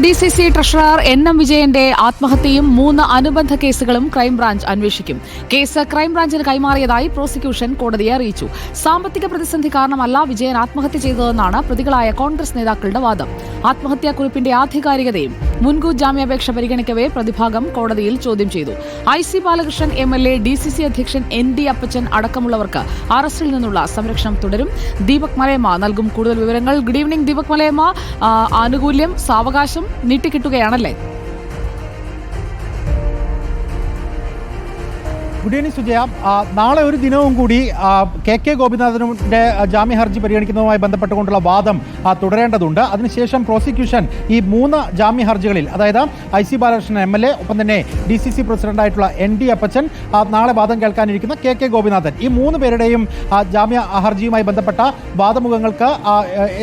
DCC treasurer NM വിജയന്റെ ആത്മഹത്യയും 3 അനുബന്ധ കേസുകളും ക്രൈംബ്രാഞ്ച് അന്വേഷിക്കും. കേസ് ക്രൈംബ്രാഞ്ചിന് കൈമാറിയതായി പ്രോസിക്യൂഷൻ കോടതിയെ അറിയിച്ചു. സാമ്പത്തിക പ്രതിസന്ധി കാരണമല്ല വിജയൻ ആത്മഹത്യ ചെയ്തതെന്നാണ് പ്രതികളായ കോൺഗ്രസ് നേതാക്കളുടെ വാദം. ആത്മഹത്യാക്കുറിപ്പിന്റെ ആധികാരികതയും മുൻകൂർ ജാമ്യാപേക്ഷ പരിഗണിക്കവേ പ്രതിഭാഗം കോടതിയിൽ ചോദ്യം ചെയ്തു. IC ബാലകൃഷ്ണൻ MLA, DCC അധ്യക്ഷൻ ND അപ്പച്ചൻ അടക്കമുള്ളവർക്ക് അറസ്റ്റിൽ നിന്നുള്ള സംരക്ഷണം തുടരും. ദീപക് മലയമ്മ നൽകും കൂടുതൽ വിവരങ്ങൾ. Good evening Deepak Malayamma. ആനുകൂല്യം സാവകാശം നീട്ടിക്കിട്ടുകയാണല്ലേ? Good evening Sujaya. നാളെ ഒരു ദിനവും കൂടി KK ഗോപിനാഥന്റെ ജാമ്യ ഹർജി പരിഗണിക്കുന്നതുമായി ബന്ധപ്പെട്ടുകൊണ്ടുള്ള വാദം തുടരേണ്ടതുണ്ട്. അതിനുശേഷം പ്രോസിക്യൂഷൻ ഈ 3 ജാമ്യ ഹർജികളിൽ, അതായത് IC ബാലകൃഷ്ണൻ MLA, ഒപ്പം തന്നെ DCC പ്രസിഡന്റായിട്ടുള്ള ND അപ്പച്ചൻ, നാളെ വാദം കേൾക്കാനിരിക്കുന്ന KK ഗോപിനാഥൻ, ഈ 3 പേരുടെയും ജാമ്യ ഹർജിയുമായി ബന്ധപ്പെട്ട വാദമുഖങ്ങൾക്ക്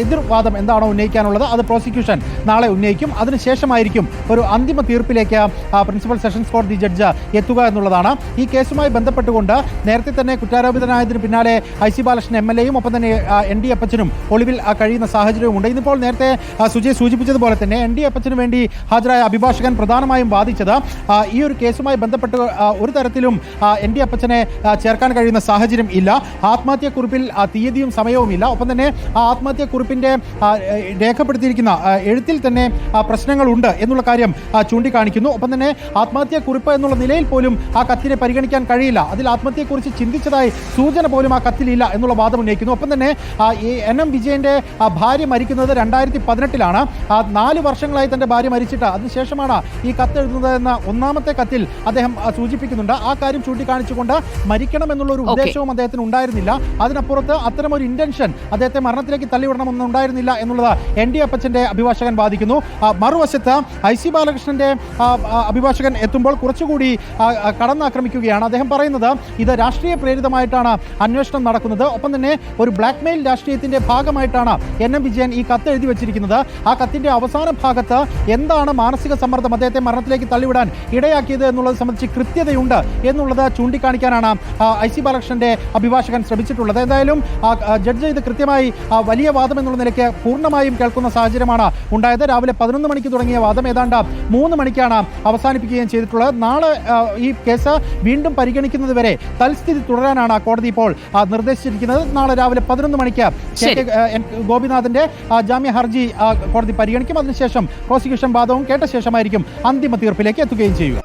എതിർവാദം എന്താണോ ഉന്നയിക്കാനുള്ളത് അത് പ്രോസിക്യൂഷൻ നാളെ ഉന്നയിക്കും. അതിനുശേഷമായിരിക്കും ഒരു അന്തിമ തീർപ്പിലേക്ക് പ്രിൻസിപ്പൽ സെഷൻസ് കോടതി ജഡ്ജ് എത്തുക എന്നുള്ളതാണ്. ഈ കേസുമായി ബന്ധപ്പെട്ടുകൊണ്ട് നേരത്തെ തന്നെ കുറ്റാരോപിതനായതിന് പിന്നാലെ IC ബാലകൃഷ്ണൻ MLAയും ഒപ്പം തന്നെ ND അപ്പച്ചനും ഒളിവിൽ കഴിയുന്ന സാഹചര്യവുമുണ്ട്. ഇന്നിപ്പോൾ നേരത്തെ സുജയ് സൂചിപ്പിച്ചതുപോലെ തന്നെ ND അപ്പച്ചന് വേണ്ടി ഹാജരായ അഭിഭാഷകൻ പ്രധാനമായും വാദിച്ചത് ഈ ഒരു കേസുമായി ബന്ധപ്പെട്ട് ഒരു തരത്തിലും ND അപ്പച്ചനെ ചേർക്കാൻ കഴിയുന്ന സാഹചര്യം ഇല്ല. ആത്മഹത്യാക്കുറിപ്പിൽ തീയതിയും സമയവും ഇല്ല. ഒപ്പം തന്നെ ആ ആത്മഹത്യാക്കുറിപ്പിന്റെ രേഖപ്പെടുത്തിയിരിക്കുന്ന എഴുത്തിൽ തന്നെ പ്രശ്നങ്ങളുണ്ട് എന്നുള്ള കാര്യം ചൂണ്ടിക്കാണിക്കുന്നു. ഒപ്പം തന്നെ ആത്മഹത്യാക്കുറിപ്പ് എന്നുള്ള നിലയിൽ പോലും ആ കത്തിനെ പരിഗണിക്കാൻ കഴിയില്ല. അതിൽ ആത്മഹത്യയെക്കുറിച്ച് ചിന്തിച്ചതായി സൂചന പോലും ആ കത്തിലില്ല എന്നുള്ള വാദം ഉന്നയിക്കുന്നു. ഒപ്പം തന്നെ ഈ NM വിജയന്റെ ഭാര്യ മരിക്കുന്നത് 2018-ലാണ്. 4 വർഷങ്ങളായി തന്റെ ഭാര്യ മരിച്ചിട്ട് അതിനുശേഷമാണ് ഈ കത്ത് എഴുതുന്നതെന്ന് ഒന്നാമത്തെ കത്തിൽ അദ്ദേഹം സൂചിപ്പിക്കുന്നുണ്ട്. ആ കാര്യം ചൂണ്ടിക്കാണിച്ചുകൊണ്ട് മരിക്കണം എന്നുള്ള ഒരു ഉദ്ദേശവും അദ്ദേഹത്തിന് ഉണ്ടായിരുന്നില്ല. അതിനപ്പുറത്ത് അത്തരമൊരു ഇന്റൻഷൻ അദ്ദേഹത്തെ മരണത്തിലേക്ക് തള്ളിവിടണമെന്ന് ഉണ്ടായിരുന്നില്ല എന്നുള്ളത് ND അപ്പച്ചന്റെ അഭിഭാഷകൻ വാദിക്കുന്നു. മറുവശത്ത് IC ബാലകൃഷ്ണന്റെ അഭിഭാഷകൻ എത്തുമ്പോൾ കുറച്ചുകൂടി കടന്നാക്രമിക്കുകയാണ്. അദ്ദേഹം പറയുന്നത് ഇത് രാഷ്ട്രീയ പ്രേരിതമായിട്ടാണ് അന്വേഷണം നടക്കുന്നത്. ഒപ്പം തന്നെ ഒരു ബ്ലാക്ക് മെയിൽ രാഷ്ട്രീയത്തിന്റെ ഭാഗമായിട്ടാണ് NM വിജയൻ ഈ കത്ത് എഴുതി വെച്ചിരിക്കുന്നത്. ആ കത്തിന്റെ അവസാന ഭാഗത്ത് എന്താണ് മാനസിക സമ്മർദ്ദം അദ്ദേഹത്തെ മരണത്തിലേക്ക് തള്ളിവിടാൻ ഇടയാക്കിയത് എന്നുള്ളത് സംബന്ധിച്ച് കൃത്യതയുണ്ട് എന്നുള്ളത് ചൂണ്ടിക്കാണിക്കാനാണ് IC ബാലകൃഷ്ണന്റെ അഭിഭാഷകൻ ശ്രമിച്ചിട്ടുള്ളത്. എന്തായാലും ജഡ്ജ് ഇത് കൃത്യമായി വലിയ വാദം എന്നുള്ള നിലയ്ക്ക് പൂർണ്ണമായും കേൾക്കുന്ന സാഹചര്യമാണ് ഉണ്ടായത്. രാവിലെ 11 മണിക്ക് തുടങ്ങിയ വാദം ഏതാണ്ട് 3 മണിക്കാണ് അവസാനിപ്പിക്കുകയും ചെയ്തിട്ടുള്ളത്. നാളെ ഈ കേസ് വീണ്ടും പരിഗണിക്കുന്നത് വരെ തൽസ്ഥിതി തുടരാനാണ് കോടതി ഇപ്പോൾ നിർദ്ദേശിച്ചിരിക്കുന്നത്. നാളെ രാവിലെ 11 മണിക്ക് ഗോപിനാഥന്റെ ജാമ്യ ഹർജി കോടതി പരിഗണിക്കും. അതിനുശേഷം പ്രോസിക്യൂഷൻ വാദവും കേട്ട ശേഷമായിരിക്കും അന്തിമ തീർപ്പിലേക്ക് എത്തുകയും ചെയ്യുക.